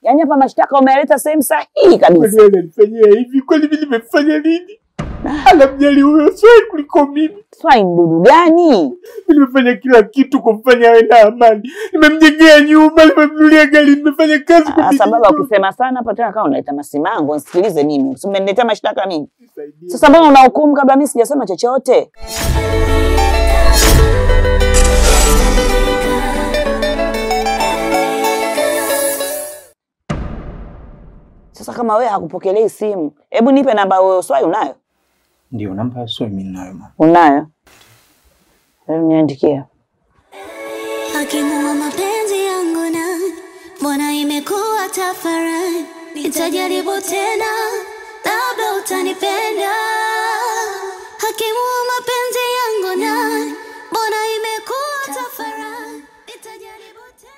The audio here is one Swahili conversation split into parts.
Yaani hapa mashtaka umeleta sehemu sahihi kabisa. Wewe unanifanyia hivi? Kwani mimi nimefanya nini? Anamjali huyo Swai kuliko mimi. Swai mdudu gani? Mimi nimefanya kila kitu kumfanya awe na amani. Nimemjengea nyumba, nimemnunulia gari, nimefanya kazi kwa bidii. Sababu ukisema sana hapa tena kama unaleta masimango, nisikilize mimi. Usiniletea mashtaka mimi. Sasa mbona unahukumu kabla mimi sijasema chochote? Sasa kama wewe hakupokelei simu, hebu nipe namba wewe Swai unayo? Ndio namba ya Swai mimi ninayo mama. Unayo? Hebu niandikie. Hakimu wa mapenzi yangu na mbona imekuwa tafarani, nitajaribu tena labda utanipenda. Hakimu wa mapenzi yangu na mbona imekuwa tafarani, nitajaribu tena.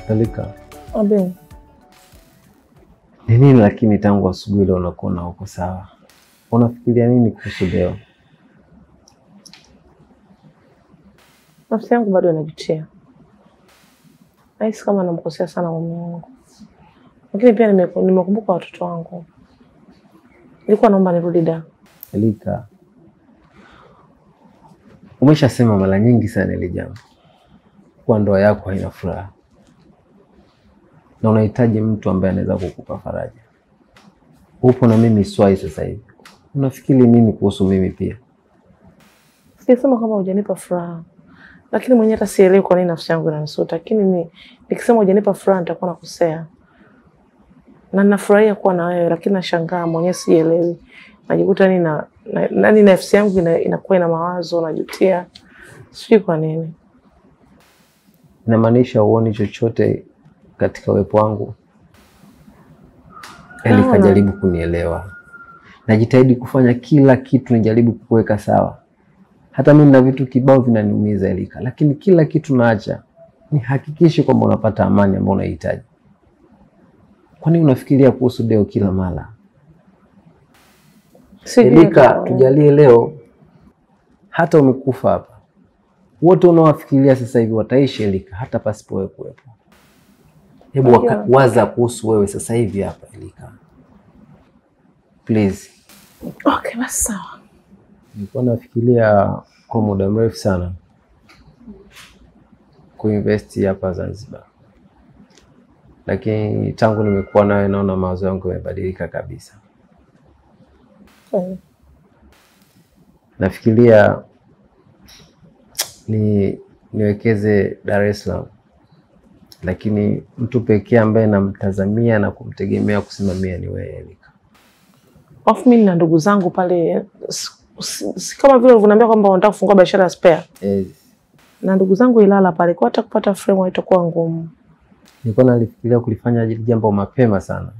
Alika. Abe. Ni nini lakini tangu asubuhi leo unakuwa uko sawa? Unafikiria nini kuhusu leo? Nafsi yangu bado inajutia. Nahisi kama namkosea sana mume wangu. Lakini pia nimekumbuka watoto wangu. Nilikuwa naomba nirudi da. Alika. Umeshasema mara nyingi sana ile jambo. Kwa ndoa yako haina furaha. Na unahitaji mtu ambaye anaweza kukupa faraja. Upo na mimi Swai sasa hivi. Unafikiri nini kuhusu mimi pia? Sisema kama hujanipa furaha. Lakini mwenyewe hata sielewi kwa nini nafsi yangu inanisuta. Lakini nikisema hujanipa furaha nitakuwa nakosea. Na ninafurahia kuwa na wewe lakini nashangaa mwenyewe sielewi. Najikuta nani nafsi yangu inakuwa ina mawazo, najutia. Sijui kwa nini. Inamaanisha uone chochote katika uwepo wangu? Alika, jaribu kunielewa. Najitahidi kufanya kila kitu nijaribu kukuweka sawa. Hata mimi na vitu kibao vinaniumiza Alika, lakini kila kitu naacha nihakikishe kwamba unapata amani ambayo unahitaji. Kwa nini unafikiria kuhusu leo kila mara? Alika, tujalie leo hata umekufa hapa, wote unaowafikiria sasa hivi wataishi Alika, hata pasipo wewe kuwepo. Hebu waza kuhusu wewe sasa hivi hapa Alika. Please. Okay, basi sawa. Nilikuwa nafikiria kwa muda mrefu sana kuinvest hapa Zanzibar. Lakini tangu nimekuwa nawe naona mawazo yangu yamebadilika kabisa. Nafikiria niwekeze Dar es Salaam. Lakini mtu pekee ambaye namtazamia na kumtegemea kusimamia ni wewe Alika. Mimi na ndugu zangu pale kama vile ulivyoniambia kwamba unataka kufungua biashara ya spare. Na ndugu zangu Ilala pale kwa hata kupata frame haitakuwa ngumu. Nilikuwa nalifikiria kulifanya jambo mapema sana.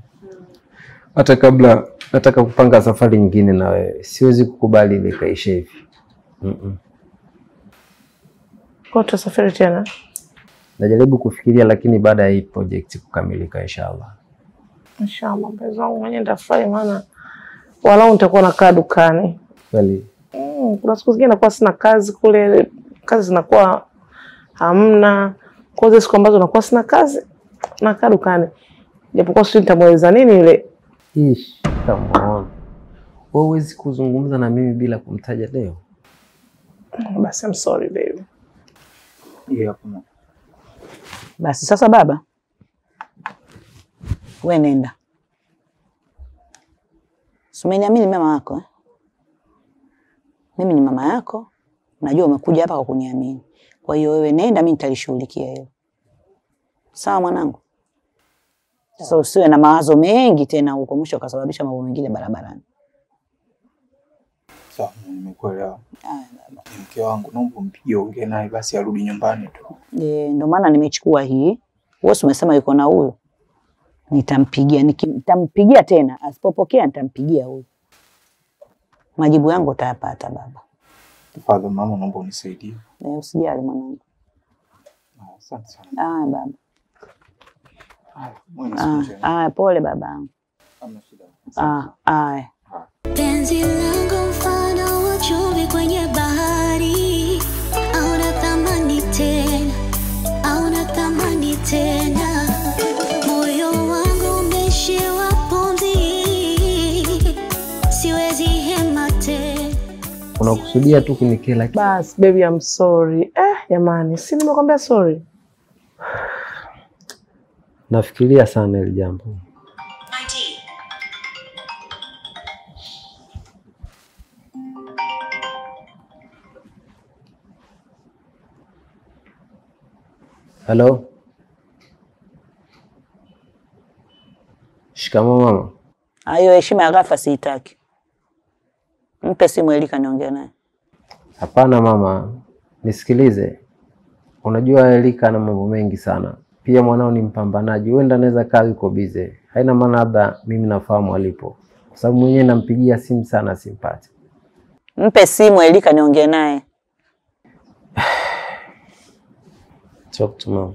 Hata kabla nataka kupanga safari nyingine na wewe. Siwezi kukubali ile kaisha hivi. Kwa tutasafiri tena? Najaribu kufikiria lakini baada ya hii project kukamilika inshallah. Inshallah mpenzi wangu mwenyewe nitafurahi maana walau nitakuwa nakaa dukani. Kweli. Kuna siku zingine nakuwa sina kazi kule, kazi zinakuwa hamna. Kwa hiyo siku ambazo nakuwa sina kazi nakaa dukani. Japokuwa sisi nitamweleza nini yule. Come on. Wewe huwezi kuzungumza na mimi bila kumtaja leo. Basi I'm sorry baby. Yeah. Basi sasa baba, wewe nenda. Umeniamini mama yako eh? Mimi ni mama yako. Najua umekuja hapa kwa kuniamini. Kwa hiyo wewe nenda, mimi nitalishughulikia hilo. Sawa mwanangu? Sasa usiwe na mawazo mengi tena huko mwisho ukasababisha mambo mengine barabarani. Sawa, nimekuelewa. Mke wangu naomba umpigie ongea naye basi arudi nyumbani tu. Ndio maana nimechukua hii. Wewe umesema yuko na huyo. Nitampigia tena. Asipopokea nitampigia huyo. Majibu yangu utayapata baba. Tafadhali mama naomba unisaidie. Usijali mwanangu. Asante sana. Baba. Mwana siku njema. Pole babangu. Hamna shida. Penzi langu mfano wa chumvi kwenye bahari, hauna thamani tena, hauna thamani tena. Moyo wangu umeishiwa pumzi, siwezi hema tena. Unakusudia tu kunikela. Bas, baby, I'm sorry. Jamani, si nimekwambia sorry. Nafikiria sana ile jambo. Hello. Shikamoo mama. Hayo heshima ya ghafla siitaki. Mpe simu Elika niongee naye. Hapana mama, nisikilize. Unajua Elika ana mambo mengi sana. Pia mwanao ni mpambanaji. Huenda anaweza kaa yuko busy. Haina maana labda mimi nafahamu alipo. Kwa sababu mwenyewe nampigia simu sana simpati. Mpe simu Elika niongee naye. Talk to mom.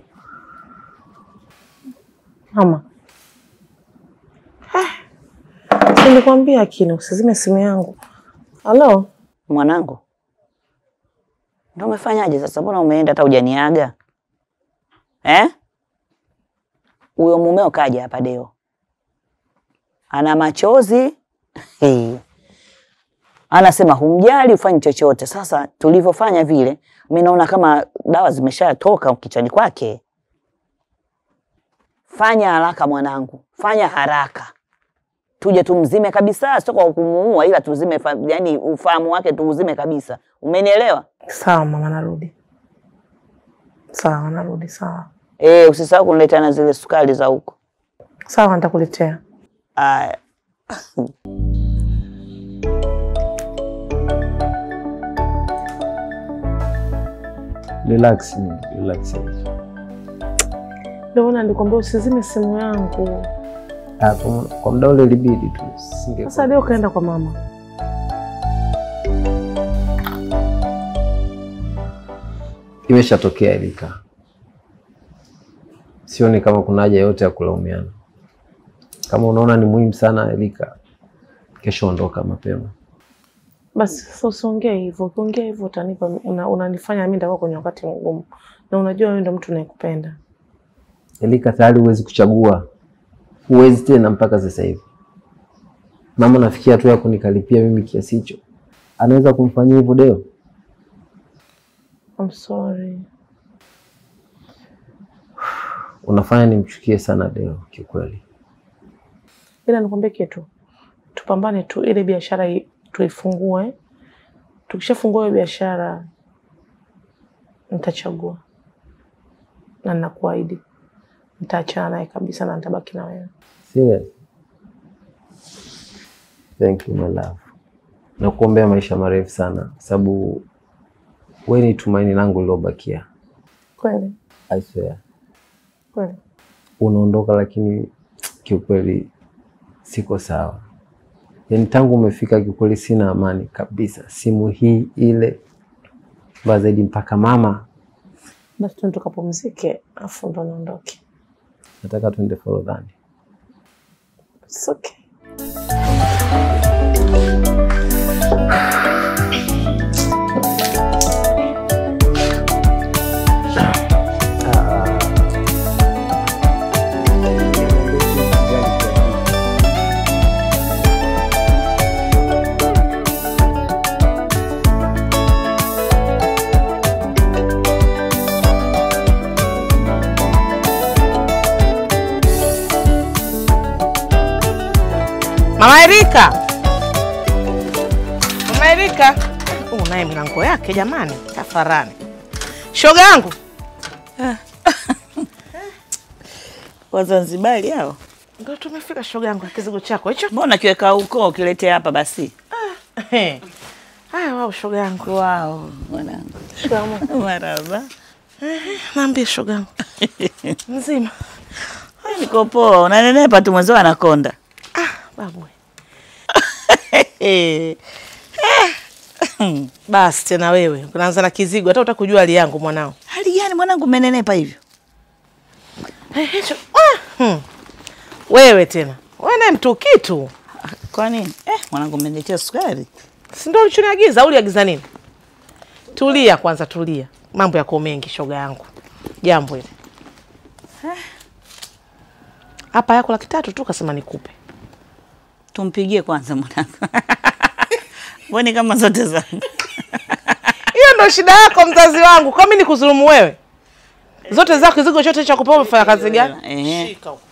Mama. Nilikwambia kini usizime simu yangu. Hello? Mwanangu. Ndio umefanyaje sasa? Mbona umeenda hata hujaniaga? Huyo mumeo kaja hapa leo. Ana machozi. Anasema humjali ufanye chochote. Sasa tulivyofanya vile, mimi naona kama dawa zimeshatoka kichwani kwake. Fanya haraka mwanangu. Fanya haraka. Tuje tumzime kabisa, sio kwa kumuua ila tuzime yani ufahamu wake tuuzime kabisa. Umenielewa? Sawa mama, narudi. Sawa, narudi sawa. Usisahau kuniletea na zile sukari za huko. Sawa, nitakuletea. Relax. Ndio maana nilikwambia usizime simu yangu. Kwa muda ule ilibidi tu. Sasa leo kaenda kwa mama. Imeshatokea Elika. Sioni kama kuna haja yote ya kulaumiana. Kama unaona ni muhimu sana Elika, kesho ondoka mapema. Basi sasa usiongee hivyo. Ukiongea hivyo utanipa unanifanya mimi nitakuwa kwenye wakati mgumu. Na unajua wewe ndio mtu unayekupenda. Elika, tayari huwezi kuchagua. Huwezi tena mpaka sasa hivi. Mama nafikia tu ya kunikalipia mimi kiasi hicho. Anaweza kumfanyia hivyo Deo? I'm sorry. Unafanya nimchukie sana Deo kikweli. Ila nikwambie kitu. Tupambane tu ile biashara tuifungue. Tukishafungua ile biashara nitachagua. Na ninakuahidi nitaachana naye kabisa na nitabaki na wewe. Serious? Thank you my love. Nakuombea maisha marefu sana sababu wewe ni tumaini langu lilobakia. Kweli? I swear. Kweli. Unaondoka lakini kiukweli siko sawa. Yaani tangu umefika kiukweli sina amani kabisa. Simu hii ile zaidi mpaka mama. Basi tuende tukapumzike afu ndo niondoke. Nataka tuende Forodhani. It's okay. Mama Erika. Mama Erika. Unaye milango yake jamani, tafarani. Shoga yangu. Wazanzibari hao. Ndio tumefika shoga yangu, kizigo chako hicho. Mbona kiweka huko kilete hapa basi? Haya wao shoga yangu. Wao mwanangu. Shikamoo. Marhaba. Naambia shoga yangu. Mzima. Niko poa, unanenepa tu mwanzo anakonda. Babu. Basi tena wewe unaanza na kizigo, hata utakujua hali yangu mwanao. Hali gani mwanangu umenenepa hivyo? Wewe tena. Wewe naye mtu kitu. Kwa nini? Mwanangu umeniletea sukari. Si ndio ulichoniagiza au uliagiza nini? Tulia kwanza, tulia. Mambo yako mengi shoga yangu. Jambo hili. Hapa yako 300 tu kasema nikupe. Tumpigie kwanza mwanangu. Mbona kama zote zangu. Hiyo ndio shida yako mzazi wangu. Kwa mimi nikudhulumu wewe? Zote zako ziko chote cha kupewa umefanya kazi gani? Shika huko.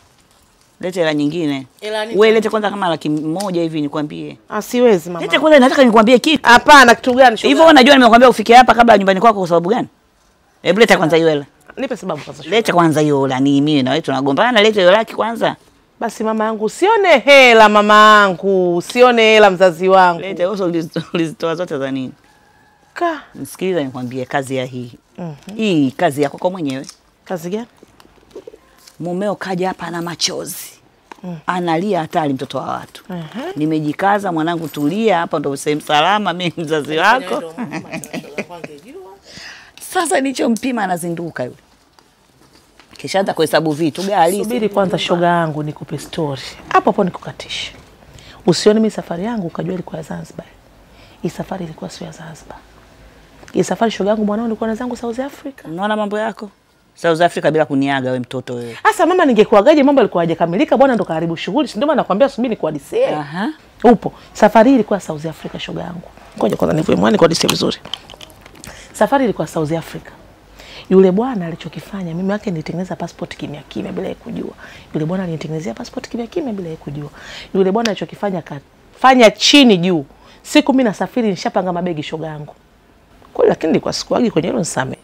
Lete hela nyingine. Wewe lete kwanza kama 100,000 hivi nikwambie. Siwezi mama. Lete kwanza, nataka nikwambie kitu. Hapana, kitu gani shoga? Hivyo unajua nimekwambia ufike hapa kabla nyumbani kwako kwa sababu gani? Hebu leta kwanza hiyo hela. Nipe sababu kwanza shoga. Leta kwanza hiyo hela, ni mimi na wewe tunagombana, leta hiyo laki kwanza. Basi mama yangu, usione hela mama yangu, usione hela mzazi wangu. Leta hizo ulizitoa zote za nini? Nisikiliza nikwambie kazi ya hii. Hii kazi yako kwa mwenyewe. Kazi gani? Mumeo kaja hapa na machozi. Analia hatari mtoto wa watu. Nimejikaza mwanangu, tulia hapa ndo sehemu salama, mimi mzazi wako. Sasa nilichompima anazinduka yule. Kisha hata kuhesabu vitu gari. Subiri kwanza shoga yangu nikupe story. Hapo nikukatisha. Usione mimi safari yangu ukajua ilikuwa ya Zanzibar. Hii safari ilikuwa sio ya Zanzibar. Hii safari shoga yangu mwanao nilikuwa na zangu South Africa. Unaona mambo yako? South Africa bila kuniaga wewe mtoto wewe. Sasa mama, ningekuagaje mambo yalikuwa hajakamilika, bwana ndo karibu shughuli. Ndio maana nakwambia subiri nikuhadisie. Upo. Safari hii ilikuwa South Africa shoga yangu. Ngoja kwanza nivue mwani kuhadisie vizuri. Safari ilikuwa South Africa. Yule bwana alichokifanya, mimi wake nilitengeneza passport kimya kimya bila kujua. Yule bwana alinitengenezea passport kimya kimya bila kujua. Yule bwana alichokifanya kafanya chini juu. Siku mimi nasafiri nishapanga mabegi shoga yangu. Kwa lakini nilikuwa sikuagi kwenye hilo nisame.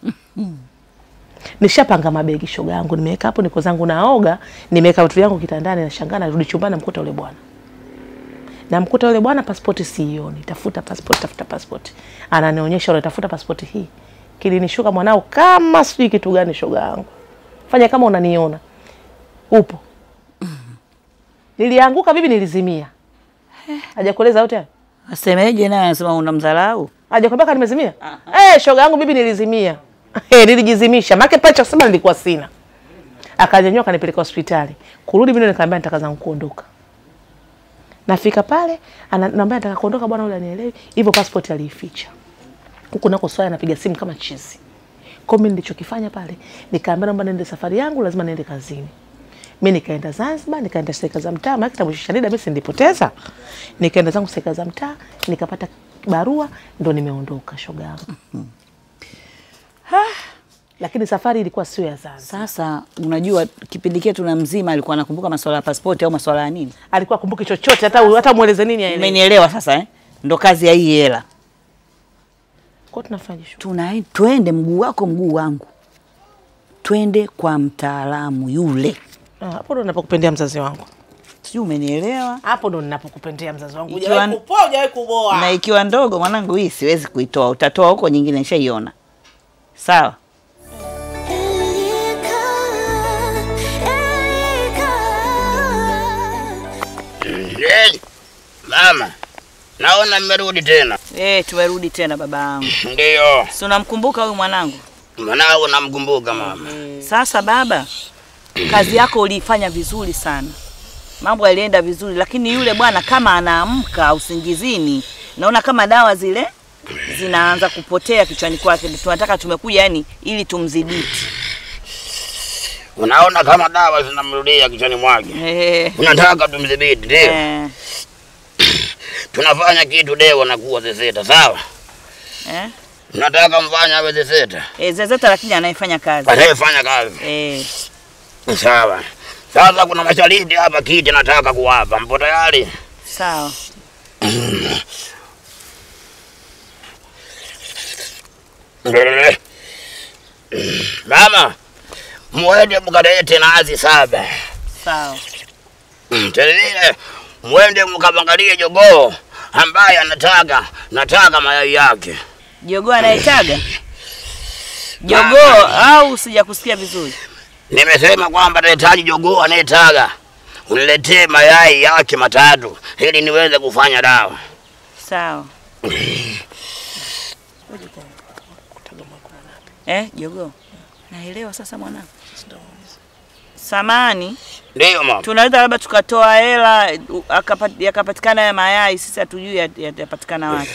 Nishapanga mabegi shoga yangu, nimeweka hapo, niko zangu naoga, nimeweka vitu vyangu kitandani, nashangaa narudi chumbani namkuta yule bwana. Namkuta yule bwana passport sioni, tafuta passport. Ananionyesha unatafuta passport hii. Kilinishuka mwanao kama sijui kitu gani shoga yangu. Fanya kama unaniona. Upo. Nilianguka bibi, nilizimia. Hajakueleza yote? Asemeje naye anasema unamdharau? Hajakwambia kama nimezimia? Shoga yangu bibi, nilizimia. Nilijizimisha. Maana pale cha kusema nilikuwa sina. Akanyanyua kanipeleka hospitali. Kurudi mimi nikamwambia nataka zangu kuondoka. Nafika pale, ananiambia nataka kuondoka bwana, yule anielewi. Hivyo passport aliificha. Huko nako swaya anapiga simu kama chizi. Kwa mimi nilichokifanya pale, nikaambia naomba niende safari yangu, lazima niende kazini. Mimi nikaenda Zanzibar, nikaenda serikali za mtaa, maana kitabu cha Shanida mimi nilipoteza. Nikaenda zangu serikali za mtaa, nikapata barua, ndo nimeondoka shoga yangu. Lakini safari ilikuwa sio ya Zanzibar. Sasa unajua kipindi kile tuna mzima alikuwa anakumbuka masuala ya passport au masuala ya nini? Alikuwa kumbuki chochote, hata mueleze nini aelewe. Umenielewa sasa Ndo kazi ya hii hela. Kwa tunafanya shughuli. Twende mguu wako mguu wangu. Twende kwa mtaalamu yule. Hapo ndo ninapokupendea mzazi wangu. Sijui umenielewa? Hapo ndo ninapokupendea mzazi wangu. Hujawahi kupoa, hujawahi kuboa. Na ikiwa ndogo mwanangu hii siwezi kuitoa. Utatoa huko nyingine nishaiona. Sawa? Mama, naona mmerudi tena. Tumerudi tena babangu. Ndio. Si unamkumbuka huyu mwanangu? Mwanangu namkumbuka mama. Sasa baba, kazi yako uliifanya vizuri sana. Mambo yalienda vizuri, lakini yule bwana kama anaamka usingizini, naona kama dawa zile zinaanza kupotea kichwani kwake. Tunataka tumekuja ili tumdhibiti. Unaona kama dawa zinamrudia kichwani mwake. Unataka tumdhibiti, ndio? Tunafanya kitu leo na kuwa zezeta, sawa? Unataka mfanya awe zezeta? Zezeta lakini anayefanya kazi. Anayefanya kazi. Sawa. Sasa kuna mashariti hapa kiti nataka kuwapa. Mpo tayari? Sawa. Mama, mwende mkalete nazi 7. Sawa. Tele mwende mkaangalie jogoo ambaye nataka mayai yake. Jogoo anayetaga? Jogoo au sijakusikia vizuri? Nimesema kwamba nahitaji jogoo anayetaga. Uniletee mayai yake 3 ili niweze kufanya dawa. Sawa. Jogoo. Naelewa sasa mwanangu. Samani. Ndio mama. Tunaweza labda tukatoa hela yakapatikana ya mayai, sisi hatujui yatapatikana wapi.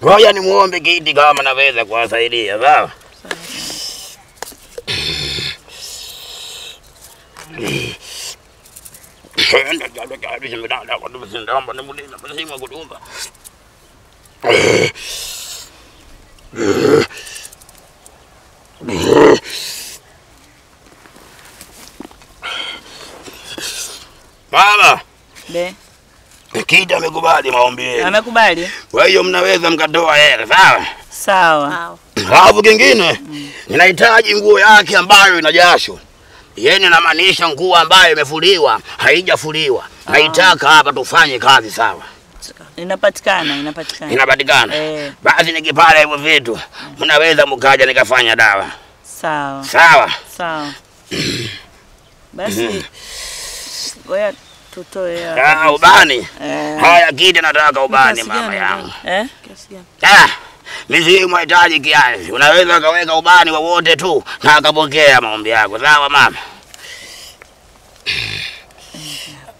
Ngoja nimuombe Kiti kama naweza kuwasaidia, sawa? Mama. Be. Kiti amekubali maombi yenu. Amekubali? Kwa hiyo mnaweza mkatoa hela, sawa? Sawa. Alafu kingine, ninahitaji nguo yake ambayo ina jasho. Yeye anamaanisha nguo ambayo imefuliwa, haijafuliwa. Naitaka hapa tufanye kazi, sawa? Inapatikana. Inapatikana. Basi nikipata hivyo vitu, mnaweza mkaja nikafanya dawa. Sawa. Sawa. Basi ngoja tutoe ubani. Haya Kiti nataka ubani mama yangu. Kiasi gani? Mimi mhitaji kiasi. Unaweza kaweka ubani wowote tu na akapokea maombi yako. Sawa mama?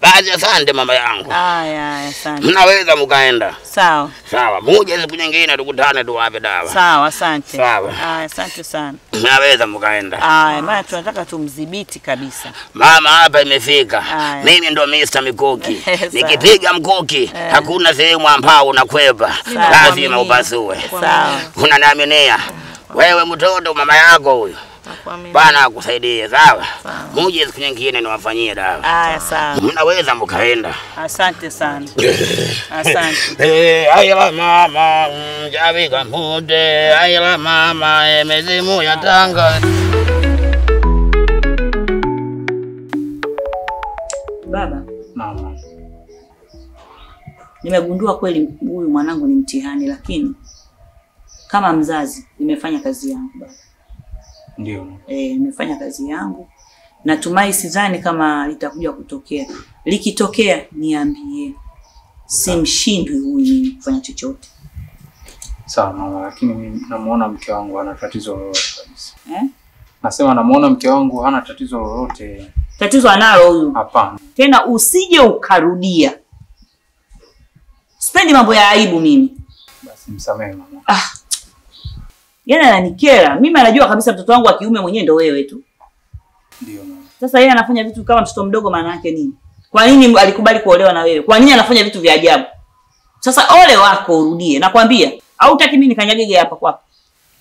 Basi asante mama yangu. Haya, asante. Mnaweza mkaenda. Sawa. Muje siku nyingine tukutane tuwape dawa. Sawa, asante. Sawa. Haya, asante sana. Mnaweza mkaenda. Haya, maana tunataka tumdhibiti kabisa. Mama hapa imefika. Mimi ndo Mr. Mikuki. Nikipiga mkuki hakuna sehemu ambao unakwepa. Lazima upasue. Sawa. Unaniaminia? Wewe mtoto mama yako huyo. Bana akusaidie, sawa? Muje siku nyingine niwafanyie dawa. Haya, sawa. Mnaweza mkaenda. Asante sana. Asante. Ayala mama, mjavika mude, ayala mama, mezimu ya Tanga. Baba. Mama. Nimegundua kweli huyu mwanangu ni mtihani, lakini kama mzazi nimefanya kazi yangu baba. Ndio. Nimefanya kazi yangu. Natumai sidhani kama litakuja kutokea. Likitokea niambie. Simshindwi huyu mimi kufanya chochote. Sawa mama, lakini mimi namuona mke wangu hana tatizo lolote kabisa. Nasema namuona mke wangu hana tatizo lolote. Tatizo analo huyu. Hapana. Tena usije ukarudia. Sipendi mambo ya aibu mimi. Basi msamehe mama. Yana ananikera. Mimi anajua kabisa mtoto wangu wa kiume mwenyewe ndo wewe tu. Ndio mama. Sasa yeye anafanya vitu kama mtoto mdogo, maana yake nini? Kwa nini alikubali kuolewa na wewe? Kwa nini anafanya vitu vya ajabu? Sasa ole wako urudie. Nakwambia, au hutaki mimi nikanyagege hapa kwako?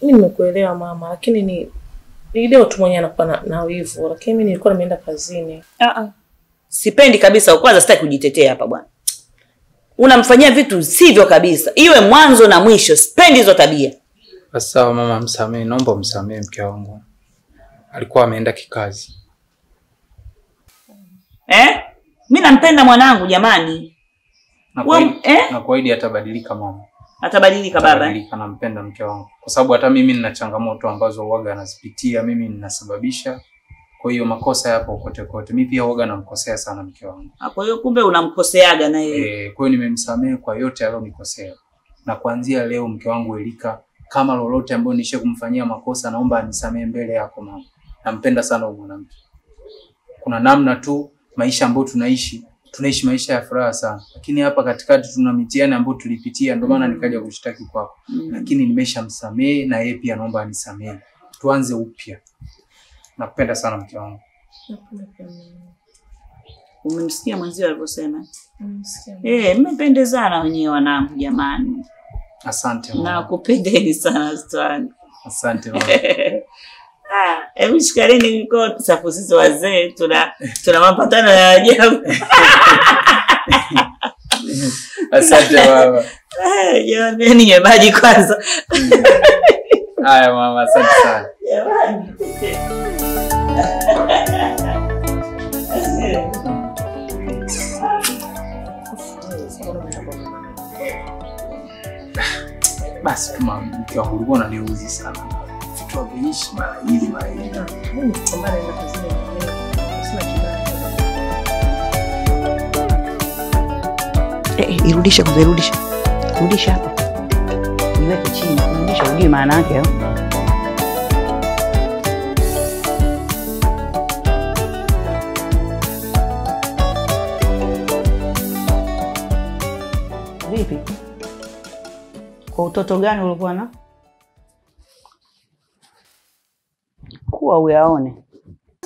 Mimi nimekuelewa mama, lakini ni leo tu mwenyewe anakuwa na wivu, lakini mimi nilikuwa nimeenda kazini. Sipendi kabisa. Kwanza sitaki kujitetea hapa bwana. Unamfanyia vitu sivyo kabisa. Iwe mwanzo na mwisho. Sipendi hizo tabia. Sawa mama, msamehe, naomba msamehe mke wangu. Alikuwa ameenda kikazi. Mimi nampenda mwanangu jamani. Na kuahidi atabadilika mama. Atabadilika baba. Atabadilika, nampenda mke wangu. Kwa sababu hata mimi nina changamoto ambazo huaga anazipitia, mimi ninasababisha. Kwa hiyo makosa yapo kote kote. Mimi pia huaga namkosea sana mke wangu. Kwa hiyo kumbe unamkoseaga na yeye. Kwa hiyo nimemsamehe kwa yote aliyonikosea. Na kuanzia leo mke wangu Elika, kama lolote ambayo nishe kumfanyia makosa naomba anisamehe mbele yako mama. Nampenda sana huyu mwanamke. Kuna namna tu maisha ambayo tunaishi maisha ya furaha sana. Lakini hapa katikati tuna mitihani ambayo tulipitia, ndio maana nikaja kushtaki kwako. Lakini nimeshamsamehe na yeye pia naomba anisamehe. Tuanze upya. Nakupenda sana mke wangu. Umemsikia mwenzio alivyosema? Mmependezana wenyewe wanangu jamani. Asante mama. Nakupendeni sana sana. Asante mama. Hebu shikareni mikono, safu sisi wazee tuna mapatano ya ajabu. Asante mama. Jamani, ninywe maji kwanza. Haya mama, asante sana. Basi kama mke wangu ulikuwa unaniuzi sana. Vitu vinaishi mara hizi mara hizi. Mimi nikwambia naenda kazini sina kibali. Irudishe kwanza, irudishe. Rudisha hapo. Niweke chini, rudisha ujue maana yake. Mtoto gani ulikuwa na? Kuwa uyaone.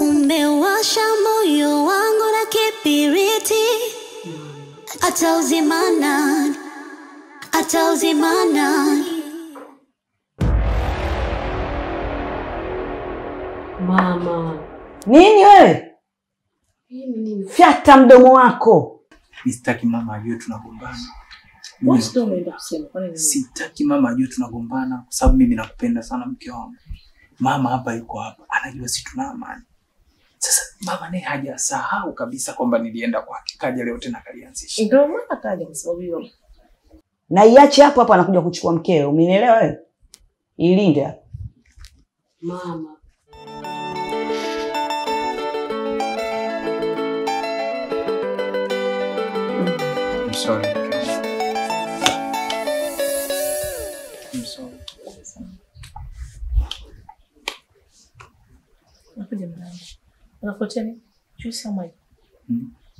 Umewasha moyo wangu na kibiriti, atauzimana. Mama. Nini wewe? Fyata mdomo wako. Sitaki mama ajue tunagombana. Wewe ndio umeenda kusema kwa nini? Sitaki mama ajue tunagombana kwa sababu mimi nakupenda sana mke wangu. Mama hapa yuko hapa, anajua si tuna amani. Sasa mama naye hajasahau kabisa kwamba nilienda kwake. Kaja leo tena kalianzisha. Ndio maana kaja kwa sababu hiyo. Na iache hapo hapo anakuja kuchukua mkeo. Umenielewa wewe? Ilinde hapo. Mama. I'm sorry. I'm sorry. Nakuja mwanangu. Unafuatia nini? Juice au maji?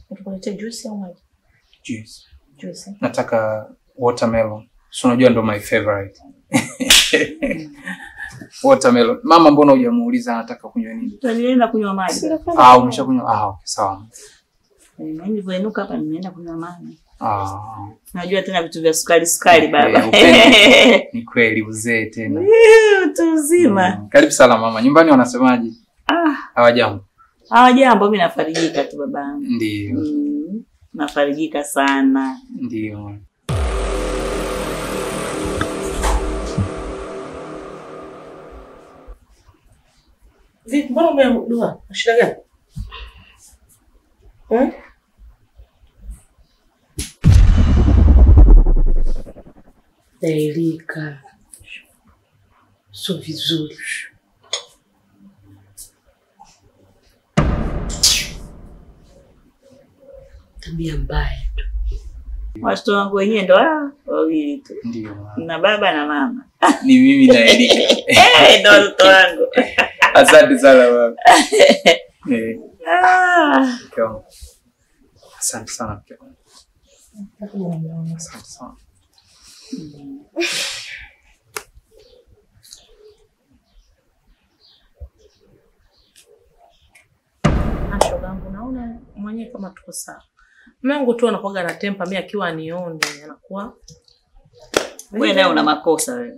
Unakuletea juice au maji? Juice. Juice. Nataka watermelon. So unajua ndo my favorite. Watermelon. Mama mbona hujamuuliza anataka kunywa nini? Tulienda kunywa maji. Umeshakunywa? Okay, sawa. Mimi nilipoinuka hapa nimeenda kunywa maji. Najua tena vitu vya sukari baba. Ni kweli uzee tena. Mtu mzima. Karibu sana mama. Nyumbani wanasemaje? Hawajambo. Hawajambo, mimi nafarijika tu babangu. Ndio. Nafarijika sana. Ndio. Vipi, mbona umeamua? Shida gani? Erika. So vizuri. Tabia mbaya tu. Watoto wangu wenyewe ndo wawili tu. Ndio. Na baba na mama. Ni mimi na Erika. Ndo watoto wangu. Asante sana baba. Asante sana mke wangu. Asante sana. Shogangu, naona mwenyewe kama tuko sawa. Mungu tu anakuaga na tempa, mimi akiwa anionde anakuwa wewe naye una makosa wewe.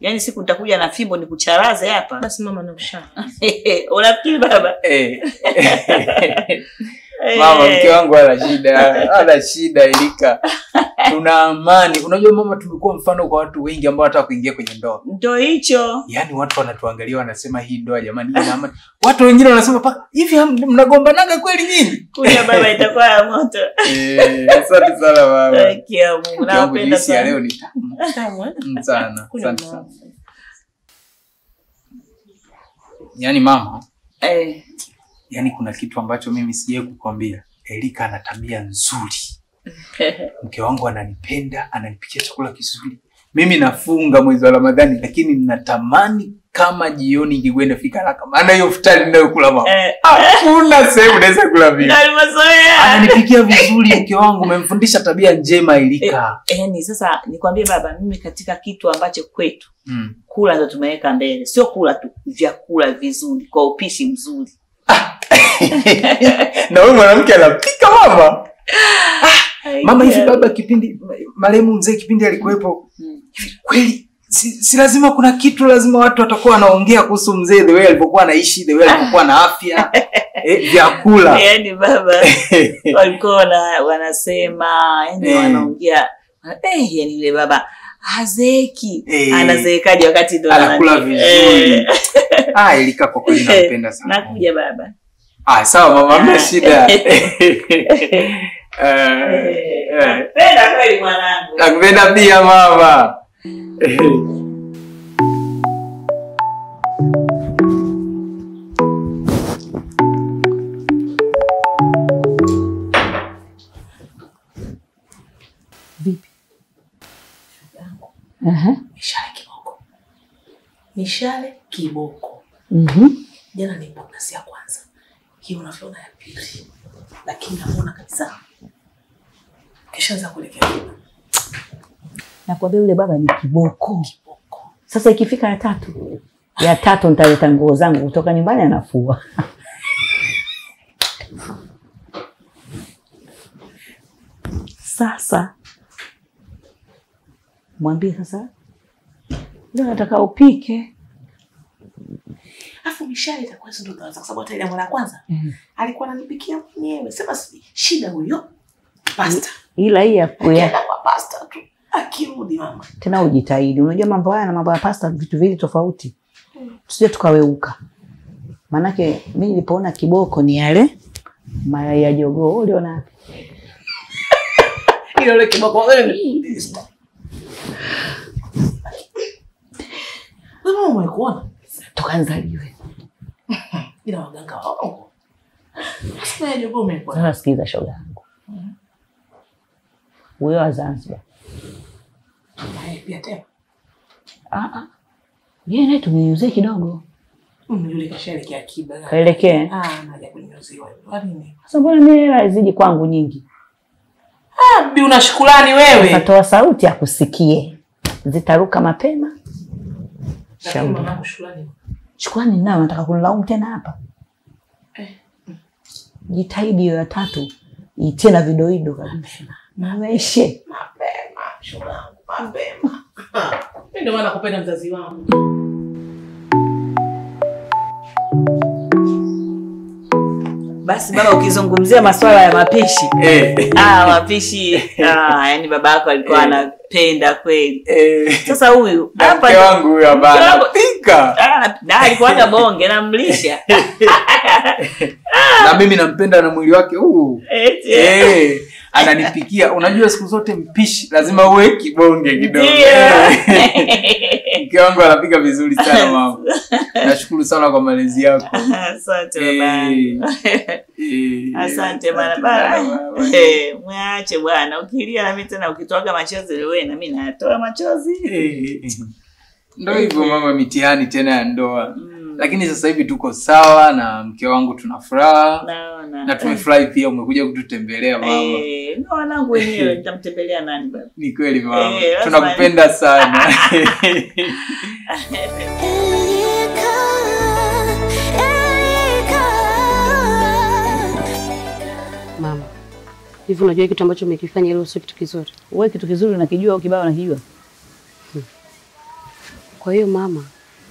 Yaani siku nitakuja na fimbo nikucharaze hapa. Basi mama na mshana. Unafikiri baba? Mama mke wangu ana shida Erika. Tuna amani. Unajua mama, tumekuwa mfano kwa watu wengi ambao hata kuingia kwenye ndoa. Ndio hicho. Yaani watu wanatuangalia wanasema hii ndoa jamani ina amani. Watu wengine wanasema paka hivi mnagombanaga kweli nyinyi? Kuja baba itakuwa ya moto. Asante sana baba. Kia Mungu napenda sana. Leo ni tamu. Tamu sana. Asante sana. Yaani mama, yaani kuna kitu ambacho mimi sijawahi kukwambia. Erika ana tabia nzuri. Mke wangu ananipenda, ananipikia chakula kizuri. Mimi nafunga mwezi wa Ramadhani lakini ninatamani kama jioni ingewenda fika haraka. Maana hiyo futari ninayokula mama. Hakuna sehemu naweza kula vile. Ananipikia vizuri mke wangu, umemfundisha tabia njema Erika. Yaani sasa nikwambie baba, mimi katika kitu ambacho kwetu kula ndo tumeweka mbele. Sio kula tu, vyakula vizuri kwa upishi mzuri. Na wewe mwanamke anapika mama. Mama hivi baba kipindi marehemu mzee kipindi alikuwepo. Hivi kweli si lazima kuna kitu lazima watu watakuwa wanaongea kuhusu mzee the way alipokuwa anaishi, the way alipokuwa na afya. Vyakula. Yaani baba walikuwa wanasema, yaani wanaongea yaani yule baba hazeki. Anazeekaje wakati ndo anakula vizuri. Erika kwa kweli nampenda sana. Nakuja baba. Sawa mama, hamna shida. Penda kweli mwanangu. Nakupenda pia mama. Vipi? Mishale kiboko. Mishale kiboko. Jana nipo nasi ya kwanza. Hii unaona ya pili. Lakini naona kabisa kishaanza kuelekea. Nakwambia yule baba ni kiboko. Sasa ikifika ya tatu nitaleta nguo zangu kutoka nyumbani anafua. Sasa mwambie sasa ndio nataka upike. Afu mishale itakuwa ndio utaanza kwa sababu hata ile mara kwanza alikuwa ananipikia mwenyewe. Sema shida huyo. Pasta. Ila hii ya kuya kwa pasta tu. Akirudi mama. Tena ujitahidi. Unajua mambo haya na mambo ya pasta vitu vili tofauti. Tusije tukaweuka. Manake mimi nilipoona kiboko ni yale mayai ya jogoo uliona. Ile kiboko wewe. Mama umekuona? Tukanzaliwe. Ila waganga wao. Sasa ya jogoo umekuona. Sasa sikiza shoga yangu. Wewe wa Zanzibar. Pia tena. Yeye naye tuniuzie kidogo. Yule kashaelekea akiba. Kaelekea. Naja kunyuziwa. Kwa nini? Sasa mbona mimi hela ziji kwangu nyingi? Bibi una shukrani wewe. Utatoa sauti akusikie. Zitaruka mapema. Shauri mama shukrani. Shukrani nao nataka kunilaumu tena hapa. Jitahidi ya tatu. Itie na vidoido kabisa. Maisha. Mapema, shukrani. Mapema. Mimi ndio maana nakupenda mzazi wangu. Basi baba ukizungumzia masuala ya mapishi. Mapishi. Yani baba yako alikuwa anapenda kweli. Sasa huyu hapa mke wangu huyu hapa anapika. Alikuwa ana bonge namlisha. Na mimi nampenda na mwili wake huu. Ananipikia. Unajua siku zote mpishi lazima uwe kibonge kidogo. Mke wangu anapika vizuri sana mama. Nashukuru sana kwa malezi yako. Asante baba. Asante baba. Mwache bwana. Ukilia na mimi tena ukitoaga machozi wewe na mimi natoa machozi. Ndio hivyo mama, mitihani tena ya ndoa. Lakini sasa hivi tuko sawa na mke wangu tuna furaha. Na tumefurahi pia umekuja kututembelea mama. Na wanangu wenyewe nitamtembelea nani baba? Ni kweli mama. Tunakupenda sana. Mama, hivi unajua kitu ambacho umekifanya leo sio kitu kizuri? Wewe kitu kizuri unakijua au kibaya unakijua? Kwa hiyo mama,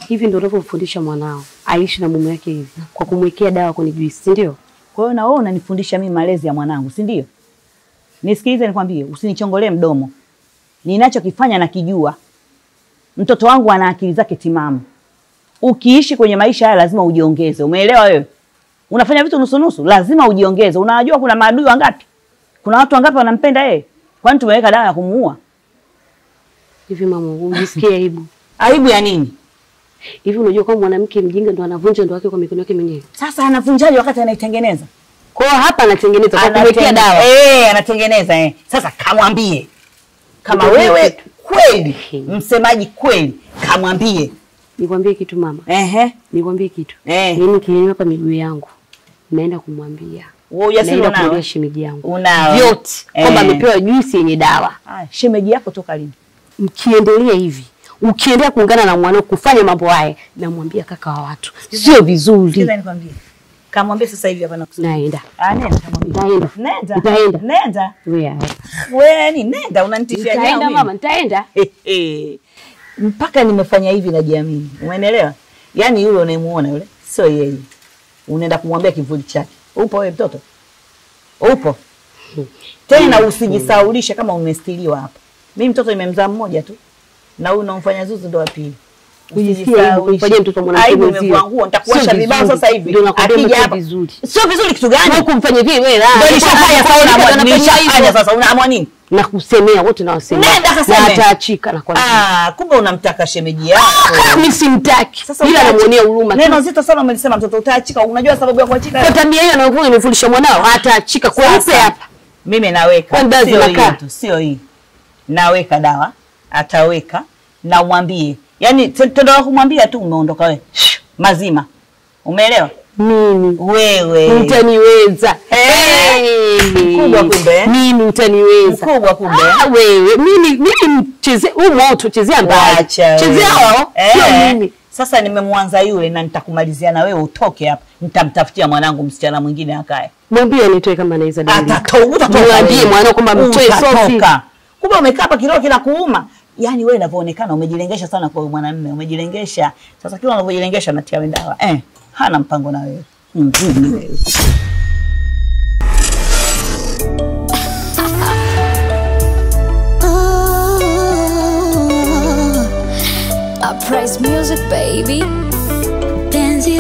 hivi ndio unavyofundisha mwanao aishi na mume wake hivi kwa kumwekea dawa kwenye juisi, si ndio? Kwa hiyo na wewe unanifundisha mimi malezi ya mwanangu, si ndio? Nisikilize nikwambie, usinichongolee mdomo. Ninachokifanya nakijua. Mtoto wangu ana akili zake timamu. Ukiishi kwenye maisha haya lazima ujiongeze. Umeelewa wewe? Unafanya vitu nusu nusu, lazima ujiongeze. Unajua kuna maadui wangapi? Kuna watu wangapi wanampenda yeye? Kwani tumeweka dawa ya kumuua? Hivi mama, unajisikia aibu? Aibu ya nini? Hivi unajua kama mwanamke mjinga ndo anavunja ndoa yake kwa mikono yake mwenyewe? Sasa anavunjaje wakati anaitengeneza? Kwa hapa anatengeneza kwa kumwekea dawa. Anatengeneza. Sasa kamwambie. Kama wewe kweli msemaji kweli, kamwambie. Nikwambie kitu mama. Nikwambie kitu. Mimi kinyanyua kwa miguu yangu. Naenda kumwambia. Wewe ujasiri unao? Naenda kumwambia shemeji yangu. Unao. Vyote. Kwamba amepewa juisi yenye dawa. Shemeji yako toka lini? Mkiendelea hivi, ukiendelea kuungana na mwanao kufanya mambo haya, namwambia kaka wa watu. Sio vizuri. Sikiza nikwambie. Kamwambie sasa hivi hapa nakusema. Naenda. Nenda kamwambie. Nenda. Wewe nenda unanitishia nini? Naenda mama, nitaenda. Mpaka nimefanya hivi na jamii. Umeelewa? Yaani yule unayemuona yule sio yeye. Unaenda kumwambia kivuli chake. Upo wewe mtoto? Upo. Tena usijisaulishe kama umestiliwa hapa. Mimi mtoto nimemzaa mmoja tu. Na huyu unamfanya zuzu ndo wa pili. Kujifanyia mtoto mwanamke mzee. Nimekuangua nitakuosha vibao sasa hivi. Akija hapa vizuri. Sio vizuri kitu gani? Wewe kumfanyia hivi wewe. Ndio nishafanya sasa nishafanya sasa unaamua nini? Na kusemea wote na wasemea. Nenda sasa. Ataachika na kwambia. Kumbe unamtaka shemeji yako. Mimi simtaki. Bila namuonea huruma. Neno zito sana umelisema mtoto utaachika. Unajua sababu ya kuachika? Kwa tabia hiyo anayokuwa imefundisha mwanao ataachika kwa upe hapa. Mimi naweka. Sio hii. Naweka dawa, ataweka na umwambie. Yaani tendo la kumwambia tu umeondoka wewe. Mazima. Umeelewa? Mimi wewe utaniweza. Mkubwa kumbe. Mimi utaniweza. Mkubwa kumbe. Wewe mimi mchezea moto, chezea mbali. Chezea wao. Sio mimi. Sasa nimemwanza yule na nitakumalizia na wewe utoke hapa. Nitamtafutia mwanangu msichana mwingine akae. Mwambie nitoe kama anaweza dalili. Atatoka. Mwambie mwanangu kwamba mtoe Sophie. Kumbe umekaa hapa kilio kinakuuma. Yaani wewe unavyoonekana umejilengesha sana kwa mwanamume, umejilengesha. Sasa kila unavyojilengesha natia wewe dawa. Hana mpango na wewe. Ngumi wewe. I praise music, baby. Penzi